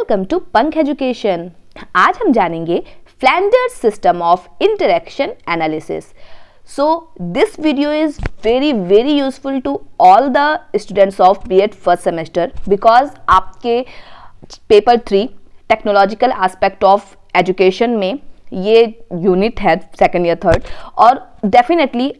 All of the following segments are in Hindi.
वेलकम टू पंख एजुकेशन। आज हम जानेंगे Flanders system of interaction analysis. So this video is very useful to all the students of B.Ed first semester because आपके paper 3 technological aspect of education में ये यूनिट है सेकेंड या थर्ड, और डेफिनेटली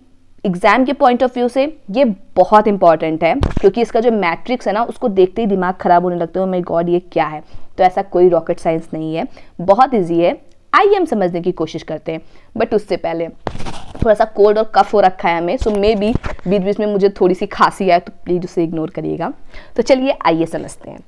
एग्जाम के पॉइंट ऑफ व्यू से ये बहुत इंपॉर्टेंट है क्योंकि इसका जो मैट्रिक्स है ना, उसको देखते ही दिमाग खराब होने लगता है, माय गॉड ये क्या है। तो ऐसा कोई रॉकेट साइंस नहीं है, बहुत ईजी है। आइए हम समझने की कोशिश करते हैं, बट उससे पहले थोड़ा सा कोल्ड और कफ हो रखा है हमें, सो मे बी बीच बीच में मुझे थोड़ी सी खांसी आए तो प्लीज उसे इग्नोर करिएगा। तो चलिए आइए समझते हैं।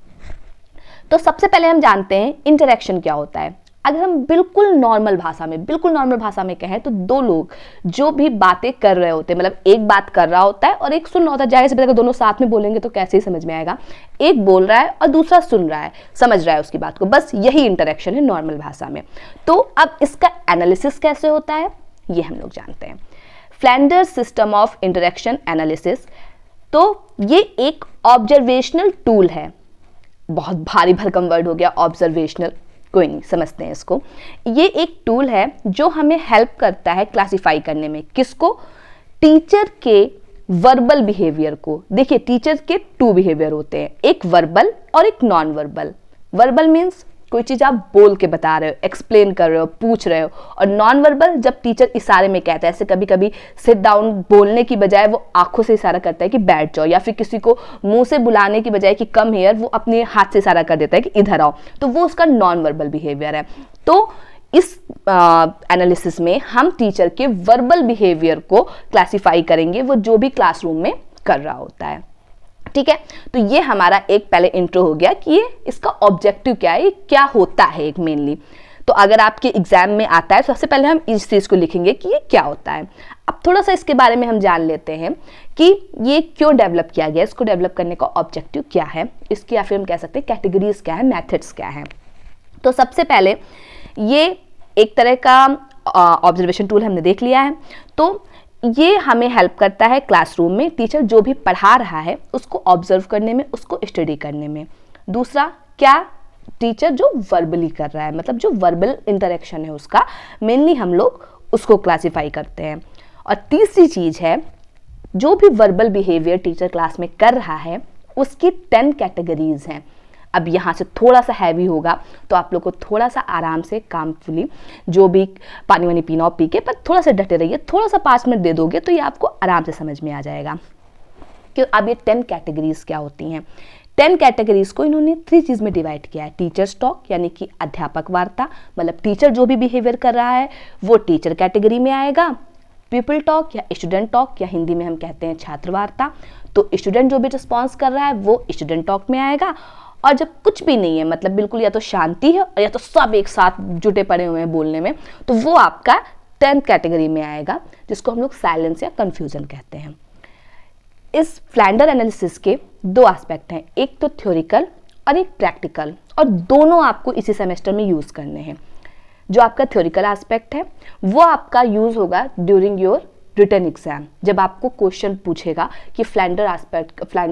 तो सबसे पहले हम जानते हैं इंटरेक्शन क्या होता है। अगर हम बिल्कुल नॉर्मल भाषा में कहें तो दो लोग जो भी बातें कर रहे होते हैं, मतलब एक बात कर रहा होता है और एक सुन रहा होता है। जाहिर सी बात है, दोनों साथ में बोलेंगे तो कैसे ही समझ में आएगा। एक बोल रहा है और दूसरा सुन रहा है, समझ रहा है उसकी बात को, बस यही इंटरेक्शन है नॉर्मल भाषा में। तो अब इसका एनालिसिस कैसे होता है ये हम लोग जानते हैं। Flanders system of interaction analysis, तो ये एक ऑब्जर्वेशनल टूल है। बहुत भारी भरकम वर्ड हो गया ऑब्जर्वेशनल, कोई नहीं, समझते हैं इसको। ये एक टूल है जो हमें हेल्प करता है क्लासिफाई करने में। किसको? टीचर के वर्बल बिहेवियर को। देखिए, टीचर के 2 बिहेवियर होते हैं, एक वर्बल और एक नॉन वर्बल। वर्बल मीन्स कोई चीज़ आप बोल के बता रहे हो, एक्सप्लेन कर रहे हो, पूछ रहे हो। और नॉन वर्बल जब टीचर इशारे में कहता है, ऐसे कभी कभी सिट डाउन बोलने की बजाय वो आंखों से इशारा करता है कि बैठ जाओ, या फिर किसी को मुंह से बुलाने की बजाय कि कम हियर, वो अपने हाथ से इशारा कर देता है कि इधर आओ, तो वो उसका नॉन वर्बल बिहेवियर है। तो इस एनालिसिस में हम टीचर के वर्बल बिहेवियर को क्लासीफाई करेंगे, वो जो भी क्लासरूम में कर रहा होता है। ठीक है, तो ये हमारा एक पहले इंट्रो हो गया कि ये इसका ऑब्जेक्टिव क्या है, ये क्या होता है एक मेनली। तो अगर आपके एग्जाम में आता है, सबसे पहले हम इस चीज़ को लिखेंगे कि ये क्या होता है। अब थोड़ा सा इसके बारे में हम जान लेते हैं कि ये क्यों डेवलप किया गया, इसको डेवलप करने का ऑब्जेक्टिव क्या है, इसकी या फिर हम कह सकते हैं कैटेगरीज क्या है, मेथड्स क्या है। तो सबसे पहले ये एक तरह का ऑब्जर्वेशन टूल हमने देख लिया है। तो ये हमें हेल्प करता है क्लासरूम में टीचर जो भी पढ़ा रहा है उसको ऑब्जर्व करने में, उसको स्टडी करने में। दूसरा क्या? टीचर जो वर्बली कर रहा है, मतलब जो वर्बल इंटरेक्शन है उसका मेनली हम लोग उसको क्लासिफाई करते हैं। और तीसरी चीज़ है, जो भी वर्बल बिहेवियर टीचर क्लास में कर रहा है उसकी 10 कैटेगरीज हैं। अब यहाँ से थोड़ा सा हैवी होगा तो आप लोग को थोड़ा सा आराम से कामफुली जो भी पानी वानी पीना हो पी के, पर थोड़ा सा डटे रहिए, थोड़ा सा 5 मिनट दे दोगे तो ये आपको आराम से समझ में आ जाएगा कि अब ये 10 कैटेगरीज क्या होती हैं। 10 कैटेगरीज को इन्होंने 3 चीज़ में डिवाइड किया है। टीचर्स टॉक यानी कि अध्यापक वार्ता, मतलब टीचर जो भी बिहेवियर कर रहा है वो टीचर कैटेगरी में आएगा। पीपल टॉक या स्टूडेंट टॉक, या हिंदी में हम कहते हैं छात्र वार्ता, तो स्टूडेंट जो भी रिस्पॉन्स कर रहा है वो स्टूडेंट टॉक में आएगा। और जब कुछ भी नहीं है, मतलब बिल्कुल या तो शांति है या तो सब एक साथ जुटे पड़े हुए हैं बोलने में, तो वो आपका 10th कैटेगरी में आएगा, जिसको हम लोग साइलेंस या कंफ्यूजन कहते हैं। इस फ्लैंडर एनालिसिस के 2 एस्पेक्ट हैं, एक तो थ्योरिकल और एक प्रैक्टिकल, और दोनों आपको इसी सेमेस्टर में यूज़ करने हैं। जो आपका थ्योरिकल एस्पेक्ट है वो आपका यूज़ होगा ड्यूरिंग योर रिटन एग्जाम, जब आपको क्वेश्चन पूछेगा कि फ्लैंडर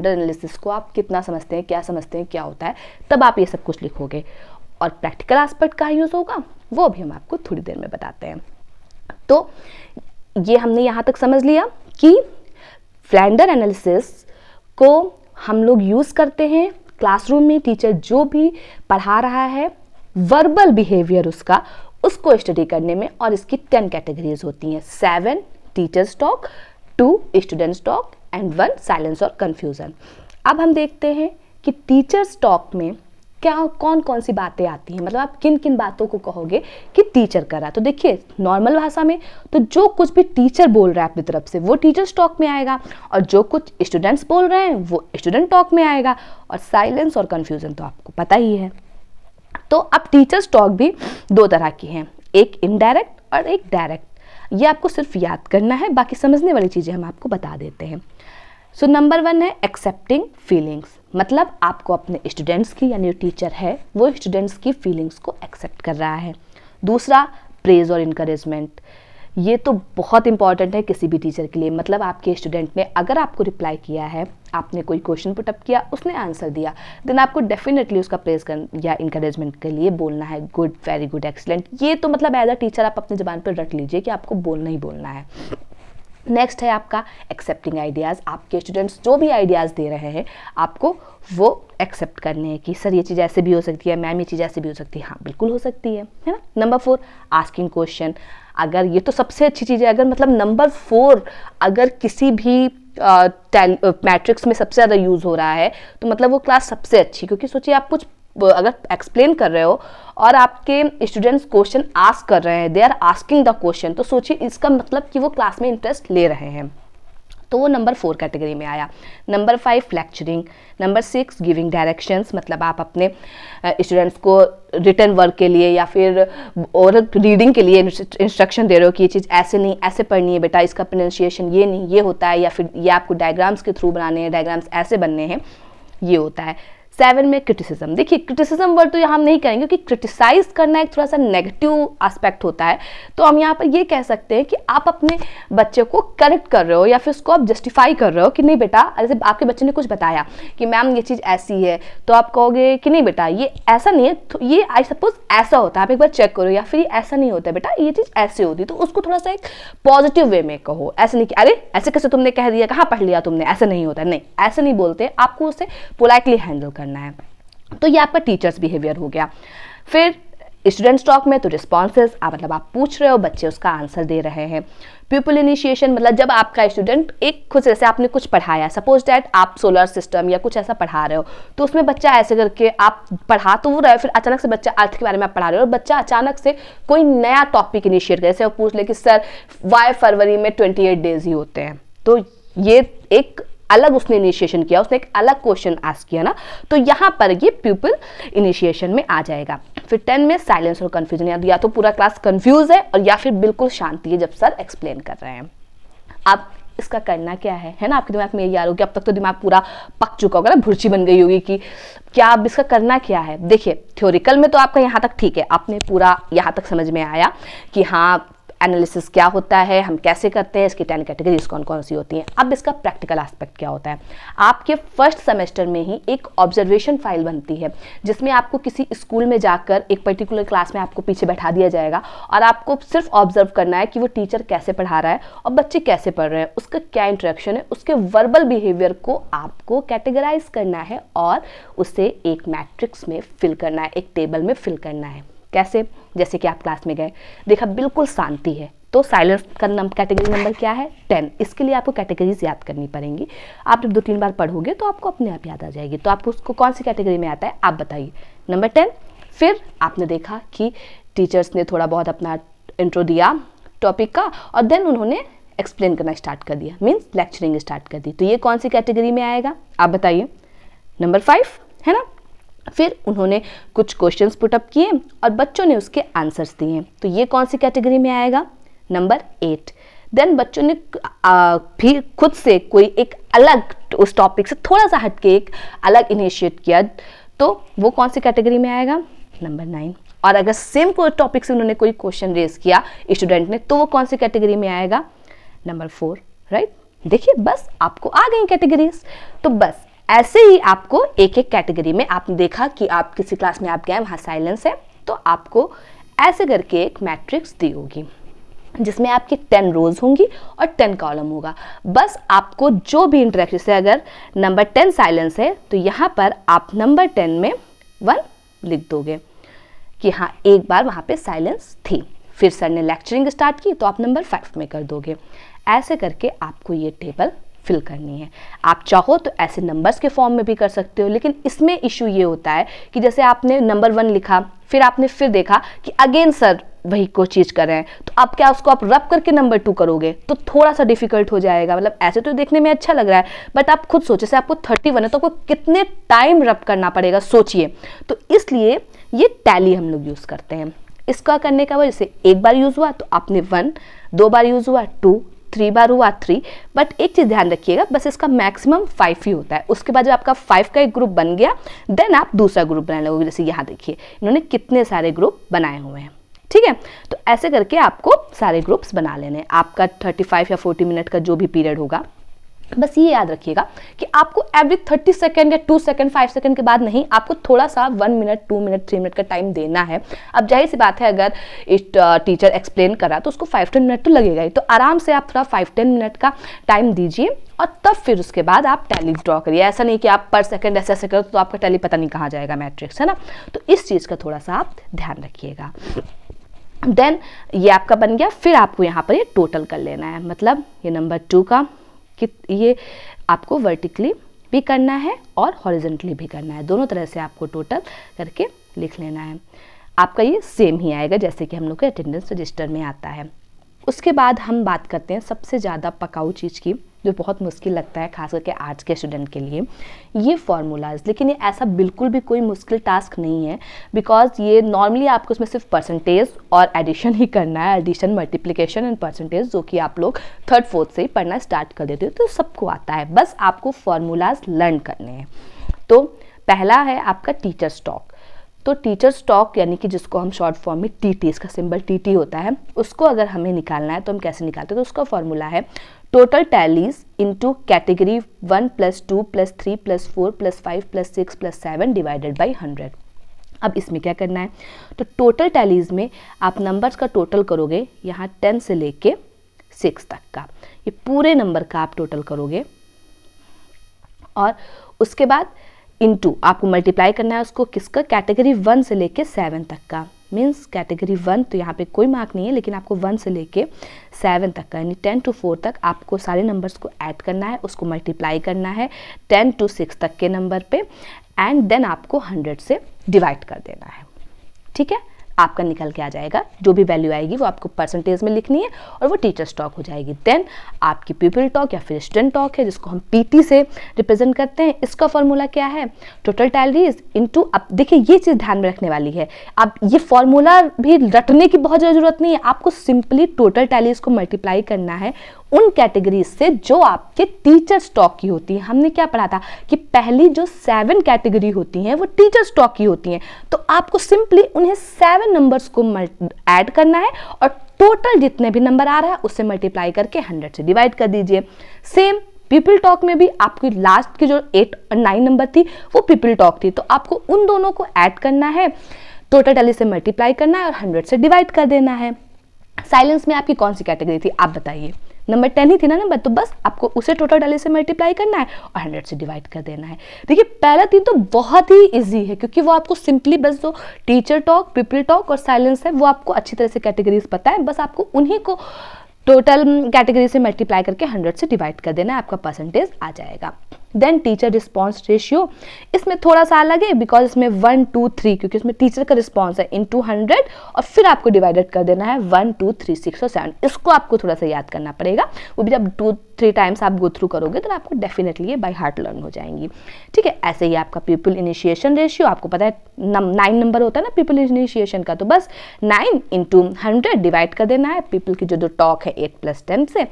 एनालिसिस को आप कितना समझते हैं, क्या होता है, तब आप ये सब कुछ लिखोगे। और प्रैक्टिकल एस्पेक्ट का यूज़ होगा वो भी हम आपको थोड़ी देर में बताते हैं। तो ये हमने यहाँ तक समझ लिया कि फ्लैंडर एनालिसिस को हम लोग यूज़ करते हैं क्लासरूम में टीचर जो भी पढ़ा रहा है वर्बल बिहेवियर उसको स्टडी करने में। और इसकी 10 कैटेगरीज होती हैं, 7 teachers talk, 2 students talk and 1 silence और कंफ्यूजन। अब हम देखते हैं कि टीचर्स टॉक में क्या कौन कौन सी बातें आती हैं, मतलब आप किन किन बातों को कहोगे कि टीचर कर रहा है। तो देखिए, नॉर्मल भाषा में तो जो कुछ भी टीचर बोल रहा है अपनी तरफ से वो टीचर्स टॉक में आएगा, और जो कुछ स्टूडेंट्स बोल रहे हैं वो स्टूडेंट टॉक में आएगा। और साइलेंस और कंफ्यूजन तो आपको पता ही है। तो अब टीचर्स टॉक भी 2 तरह की हैं, एक इनडायरेक्ट और एक डायरेक्ट। ये आपको सिर्फ याद करना है, बाकी समझने वाली चीज़ें हम आपको बता देते हैं। सो नंबर 1 है एक्सेप्टिंग फीलिंग्स, मतलब आपको अपने स्टूडेंट्स की, यानी जो टीचर है वो स्टूडेंट्स की फीलिंग्स को एक्सेप्ट कर रहा है। दूसरा प्रेज और इनकरेजमेंट, ये तो बहुत इंपॉर्टेंट है किसी भी टीचर के लिए। मतलब आपके स्टूडेंट ने अगर आपको रिप्लाई किया है, आपने कोई क्वेश्चन पुटअप किया, उसने आंसर दिया, देन आपको डेफिनेटली उसका प्रेज कर या इंकरेजमेंट के लिए बोलना है गुड, वेरी गुड, एक्सीलेंट। ये तो मतलब एज अ टीचर आप अपने ज़बान पर रट लीजिए कि आपको बोलना ही बोलना है। नेक्स्ट है आपका एक्सेप्टिंग आइडियाज़। आपके स्टूडेंट्स जो भी आइडियाज़ दे रहे हैं आपको वो एक्सेप्ट करने हैं कि सर ये चीज़ ऐसे भी हो सकती है, मैम ये चीज़ ऐसे भी हो सकती है। हाँ बिल्कुल हो सकती है ना। Number 4 asking question. अगर ये तो सबसे अच्छी चीज़ है, अगर मतलब नंबर 4 अगर किसी भी मैट्रिक्स में सबसे ज़्यादा यूज़ हो रहा है तो मतलब वो क्लास सबसे अच्छी, क्योंकि सोचिए आप कुछ अगर एक्सप्लेन कर रहे हो और आपके स्टूडेंट्स क्वेश्चन आस्क कर रहे हैं, they are asking the question, तो सोचिए इसका मतलब कि वो क्लास में इंटरेस्ट ले रहे हैं, तो वो नंबर 4 कैटेगरी में आया। Number 5 lecturing. Number 6 giving directions. मतलब आप अपने स्टूडेंट्स को रिटन वर्क के लिए या फिर ओरल रीडिंग के लिए इंस्ट्रक्शन दे रहे हो कि ये चीज़ ऐसे नहीं ऐसे पढ़नी है बेटा, इसका प्रोनाउंसिएशन ये नहीं ये होता है, या फिर ये आपको डायग्राम्स के थ्रू बनाने हैं, डायग्राम्स ऐसे बनने हैं, ये होता है। 7 में क्रिटिसिज्म। देखिए क्रिटिसिज्म वर्ड तो यहाँ हम नहीं करेंगे क्योंकि क्रिटिसाइज करना एक थोड़ा सा नेगेटिव एस्पेक्ट होता है, तो हम यहाँ पर ये कह सकते हैं कि आप अपने बच्चे को करेक्ट कर रहे हो या फिर उसको आप जस्टिफाई कर रहे हो कि नहीं बेटा, जैसे आपके बच्चे ने कुछ बताया कि मैम ये चीज़ ऐसी है, तो आप कहोगे कि नहीं बेटा ये ऐसा नहीं है, तो ये आई सपोज ऐसा होता है, आप एक बार चेक करो, या फिर ऐसा नहीं होता बेटा ये चीज़ ऐसे होती, तो उसको थोड़ा सा एक पॉजिटिव वे में कहो। ऐसे नहीं कि अरे ऐसे कैसे तुमने कह दिया, कहाँ पढ़ लिया तुमने, ऐसा नहीं होता, नहीं ऐसे नहीं बोलते, आपको उसे पोलाइटली हैंडल करना है। तो ये आपका टीचर्स बिहेवियर हो गया। फिर स्टूडेंट टॉक में तो रिस्पॉन्सेज, मतलब आप पूछ रहे हो, बच्चे उसका आंसर दे रहे हैं। पीपल इनिशिएशन, मतलब जब आपका स्टूडेंट एक खुद जैसे आपने कुछ पढ़ाया, सपोज डैट आप सोलर सिस्टम या कुछ ऐसा पढ़ा रहे हो, तो उसमें बच्चा ऐसे करके आप पढ़ा तो वो रहे, फिर अचानक से बच्चा अर्थ के बारे में आप पढ़ा रहे हो और बच्चा अचानक से कोई नया टॉपिक इनिशिएट करे, जैसे वो पूछ ले कि सर वाई फरवरी में 28 डेज ही होते हैं, तो ये एक अलग उसने इनिशिएशन किया, उसने एक अलग क्वेश्चन आस्क किया ना, तो यहाँ पर ये पीपल इनिशिएशन में आ जाएगा। फिर 10 में साइलेंस और कंफ्यूजन, या तो पूरा क्लास कंफ्यूज है और या फिर बिल्कुल शांति है जब सर एक्सप्लेन कर रहे हैं। अब इसका करना क्या है ना, आपके दिमाग में यही आ रहा होगा, अब तक तो दिमाग पूरा पक चुका होगा ना, भुर्ची बन गई होगी कि क्या अब इसका करना क्या है। देखिए थ्योरिकल में तो आपका यहाँ तक ठीक है, आपने पूरा यहाँ तक समझ में आया कि हाँ एनालिसिस क्या होता है, हम कैसे करते हैं, इसकी 10 कैटेगरीज कौन कौन सी होती हैं। अब इसका प्रैक्टिकल एस्पेक्ट क्या होता है। आपके फर्स्ट सेमेस्टर में ही एक ऑब्जर्वेशन फाइल बनती है जिसमें आपको किसी स्कूल में जाकर एक पर्टिकुलर क्लास में आपको पीछे बैठा दिया जाएगा और आपको सिर्फ ऑब्जर्व करना है कि वो टीचर कैसे पढ़ा रहा है और बच्चे कैसे पढ़ रहे हैं, उसका क्या इंटरेक्शन है, उसके वर्बल बिहेवियर को आपको कैटेगराइज करना है और उसे एक मैट्रिक्स में फिल करना है, एक टेबल में फिल करना है। कैसे, जैसे कि आप क्लास में गए, देखा बिल्कुल शांति है, तो साइलेंस का कैटेगरी नंबर क्या है 10। इसके लिए आपको कैटेगरीज याद करनी पड़ेंगी, आप जब 2-3 बार पढ़ोगे तो आपको अपने आप याद आ जाएगी। तो आपको उसको कौन सी कैटेगरी में आता है आप बताइए, नंबर 10। फिर आपने देखा कि टीचर्स ने थोड़ा बहुत अपना इंट्रो दिया टॉपिक का और देन उन्होंने एक्सप्लेन करना स्टार्ट कर दिया, मीन्स लेक्चरिंग स्टार्ट कर दी, तो ये कौन सी कैटेगरी में आएगा आप बताइए, नंबर 5 है ना। फिर उन्होंने कुछ क्वेश्चंस पुटअप किए और बच्चों ने उसके आंसर्स दिए, तो ये कौन सी कैटेगरी में आएगा, नंबर 8। देन बच्चों ने फिर खुद से कोई एक अलग उस टॉपिक से थोड़ा सा हटके एक अलग इनिशिएट किया, तो वो कौन सी कैटेगरी में आएगा, नंबर 9। और अगर सेम कोई टॉपिक से उन्होंने कोई क्वेश्चन रेज किया स्टूडेंट ने, तो वो कौन सी कैटेगरी में आएगा, नंबर 4, राइट। देखिए बस आपको आ गई कैटेगरीज। तो बस ऐसे ही आपको एक एक कैटेगरी में, आपने देखा कि आप किसी क्लास में आप गए वहाँ साइलेंस है, तो आपको ऐसे करके एक मैट्रिक्स दी होगी जिसमें आपकी 10 रोज होंगी और 10 कॉलम होगा। बस आपको जो भी इंटरेक्शन से, अगर नंबर 10 साइलेंस है तो यहाँ पर आप नंबर 10 में 1 लिख दोगे कि हाँ एक बार वहाँ पे साइलेंस थी, फिर सर ने लेक्चरिंग स्टार्ट की तो आप नंबर 5 में कर दोगे। ऐसे करके आपको ये टेबल फिल करनी है। आप चाहो तो ऐसे नंबर्स के फॉर्म में भी कर सकते हो, लेकिन इसमें इशू ये होता है कि जैसे आपने नंबर 1 लिखा, फिर आपने फिर देखा कि अगेन सर वही को चीज कर रहे हैं, तो आप क्या उसको आप रब करके नंबर 2 करोगे तो थोड़ा सा डिफिकल्ट हो जाएगा। मतलब ऐसे तो देखने में अच्छा लग रहा है, बट आप खुद सोचे, जैसे आपको 31 है तो आपको कितने टाइम रब करना पड़ेगा सोचिए। तो इसलिए ये टैली हम लोग यूज करते हैं। इसका करने का वजह से एक बार यूज हुआ तो आपने 1, 2 बार यूज हुआ 2, 3 बार हुआ 3, बट एक चीज ध्यान रखिएगा, बस इसका मैक्सिमम 5 ही होता है। उसके बाद जब आपका 5 का एक ग्रुप बन गया, देन आप दूसरा ग्रुप बनाने लगोगे। जैसे यहाँ देखिए इन्होंने कितने सारे ग्रुप बनाए हुए हैं, ठीक है। तो ऐसे करके आपको सारे ग्रुप्स बना लेने हैं। आपका 35 या 40 मिनट का जो भी पीरियड होगा, बस ये याद रखिएगा कि आपको एवरी 30 सेकेंड या 2 सेकेंड 5 सेकेंड के बाद नहीं, आपको थोड़ा सा 1 मिनट 2 मिनट 3 मिनट का टाइम देना है। अब जाहिर सी बात है, अगर टीचर एक्सप्लेन करा तो उसको 5-10 मिनट तो लगेगा ही, तो आराम से आप थोड़ा 5-10 मिनट का टाइम दीजिए और तब फिर उसके बाद आप टैली ड्रॉ करिए। ऐसा नहीं कि आप पर सेकेंड ऐसे ऐसे करो तो आपका टैली पता नहीं कहाँ जाएगा मैट्रिक्स, है ना। तो इस चीज़ का थोड़ा सा आप ध्यान रखिएगा। देन ये आपका बन गया। फिर आपको यहाँ पर ये टोटल कर लेना है, मतलब ये नंबर 2 का कि ये आपको वर्टिकली भी करना है और हॉरिजॉन्टली भी करना है, दोनों तरह से आपको टोटल करके लिख लेना है। आपका ये सेम ही आएगा जैसे कि हम लोग के अटेंडेंस रजिस्टर में आता है। उसके बाद हम बात करते हैं सबसे ज़्यादा पकाऊ चीज़ की, जो बहुत मुश्किल लगता है खास करके आर्ट्स के स्टूडेंट के लिए, ये फार्मूलाज। लेकिन ये ऐसा बिल्कुल भी कोई मुश्किल टास्क नहीं है, बिकॉज ये नॉर्मली आपको इसमें सिर्फ परसेंटेज और एडिशन ही करना है, एडिशन मल्टीप्लिकेशन एंड परसेंटेज, जो कि आप लोग 3rd 4th से ही पढ़ना स्टार्ट कर देते हो, तो सबको आता है। बस आपको फार्मूलाज लर्न करने हैं। तो पहला है आपका टीचर स्टॉक। तो टीचर स्टॉक यानी कि जिसको हम शॉर्ट फॉर्म में टीटी, इसका सिंबल टीटी होता है, उसको अगर हमें निकालना है तो हम कैसे निकालते हैं, तो उसका फॉर्मूला है total tallies into category 1 + 2 + 3 + 4 + 5 + 6 + 7 divided by 100। अब इसमें क्या करना है, तो टोटल टैलीज में आप नंबर्स का टोटल करोगे, यहाँ 10 से लेके 6 तक का, ये पूरे नंबर का आप टोटल करोगे और उसके बाद इनटू आपको मल्टीप्लाई करना है उसको किसका, कैटेगरी 1 से लेके 7 तक का। मीन्स कैटेगरी 1 तो यहाँ पे कोई मार्क नहीं है, लेकिन आपको 1 से लेके 7 तक का यानी 10 to 4 तक आपको सारे नंबर्स को ऐड करना है, उसको मल्टीप्लाई करना है 10 to 6 तक के नंबर पे, एंड देन आपको 100 से डिवाइड कर देना है। ठीक है, आपका निकल के आ जाएगा, जो भी वैल्यू आएगी वो आपको परसेंटेज में लिखनी है और वो टीचर स्टॉक हो जाएगी। देन आपकी पीपल टॉक या फिर स्टूडेंट टॉक है, जिसको हम पीटी से रिप्रेजेंट करते हैं। इसका फॉर्मूला क्या है, टोटल टैलीज इनटू, अब देखिए ये चीज़ ध्यान में रखने वाली है, अब ये फॉर्मूला भी रटने की बहुत ज़रूरत नहीं है, आपको सिंपली टोटल टैलीज को मल्टीप्लाई करना है उन कैटेगरीज से जो आपके टीचर स्टॉक की होती है। हमने क्या पढ़ा था कि पहली जो 7 कैटेगरी होती हैं वो टीचर स्टॉक की होती हैं, तो आपको सिंपली उन्हें 7 नंबर्स को ऐड करना है और टोटल जितने भी नंबर आ रहा है उससे मल्टीप्लाई करके 100 से डिवाइड कर दीजिए। सेम पीपल टॉक में भी आपकी लास्ट की जो 8 और 9 नंबर थी वो पीपल टॉक थी, तो आपको उन दोनों को ऐड करना है, टोटल टैली से मल्टीप्लाई करना है और 100 से डिवाइड कर देना है। साइलेंस में आपकी कौन सी कैटेगरी थी आप बताइए, नंबर 10 ही थी ना नंबर, तो बस आपको उसे टोटल टैली से मल्टीप्लाई करना है और 100 से डिवाइड कर देना है। देखिए पहला 3 तो बहुत ही इजी है, क्योंकि वो आपको सिंपली बस जो टीचर टॉक, पीपल टॉक और साइलेंस है वो आपको अच्छी तरह से कैटेगरीज पता है, बस आपको उन्हीं को टोटल कैटेगरी से मल्टीप्लाई करके 100 से डिवाइड कर देना है, आपका परसेंटेज आ जाएगा। देन टीचर रिस्पॉन्स रेशियो, इसमें थोड़ा सा अलग है बिकॉज इसमें 1 2 3, क्योंकि इसमें टीचर का रिस्पॉन्स है इनटू 100 और फिर आपको डिवाइडेड कर देना है 1 2 3 6 और 7। इसको आपको थोड़ा सा याद करना पड़ेगा, वो भी जब 2-3 टाइम्स आप गो थ्रू करोगे तो आपको डेफिनेटली ये बाय हार्ट लर्न हो जाएंगी। ठीक है, ऐसे ही आपका पीपल इनिशिएशन रेशियो, आपको पता है 9 नंबर होता है ना पीपल इनिशिएशन का, तो बस 9 इंटू 100 डिवाइड कर देना है पीपल की जो टॉक है 8 + 10 से,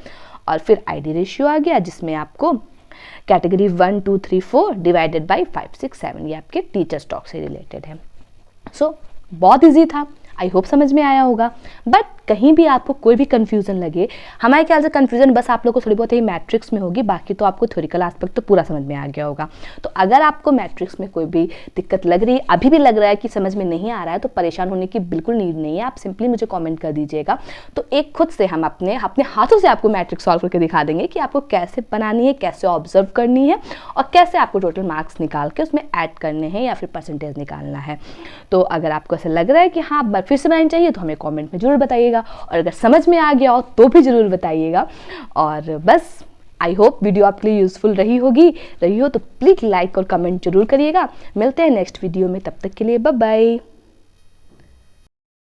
और फिर आईडी रेशियो आ गया जिसमें आपको कैटेगरी 1 2 3 4 डिवाइडेड बाई 5 6 7, ये आपके टीचर स्टॉक से रिलेटेड है। सो बहुत इजी था, आई होप समझ में आया होगा। बट कहीं भी आपको कोई भी कंफ्यूजन लगे, हमारे ख्याल से कंफ्यूजन बस आप लोग को थोड़ी बहुत ही मैट्रिक्स में होगी, बाकी तो आपको थ्योरिकल एस्पेक्ट तो पूरा समझ में आ गया होगा। तो अगर आपको मैट्रिक्स में कोई भी दिक्कत लग रही है, अभी भी लग रहा है कि समझ में नहीं आ रहा है, तो परेशान होने की बिल्कुल नीड नहीं है, आप सिंपली मुझे कॉमेंट कर दीजिएगा, तो एक खुद से हम अपने हाथों से आपको मैट्रिक्स सॉल्व करके दिखा देंगे कि आपको कैसे बनानी है, कैसे ऑब्जर्व करनी है और कैसे आपको टोटल मार्क्स निकाल के उसमें ऐड करने हैं या फिर परसेंटेज निकालना है। तो अगर आपको ऐसा लग रहा है कि हाँ बार फिर से बनानी चाहिए तो हमें कमेंट में जरूर बताइएगा, और अगर समझ में आ गया हो तो भी जरूर बताइएगा। और बस आई होप वीडियो आपके लिए यूजफुल रही हो तो प्लीज लाइक और कमेंट जरूर करिएगा। मिलते हैं नेक्स्ट वीडियो में, तब तक के लिए बाय बाय।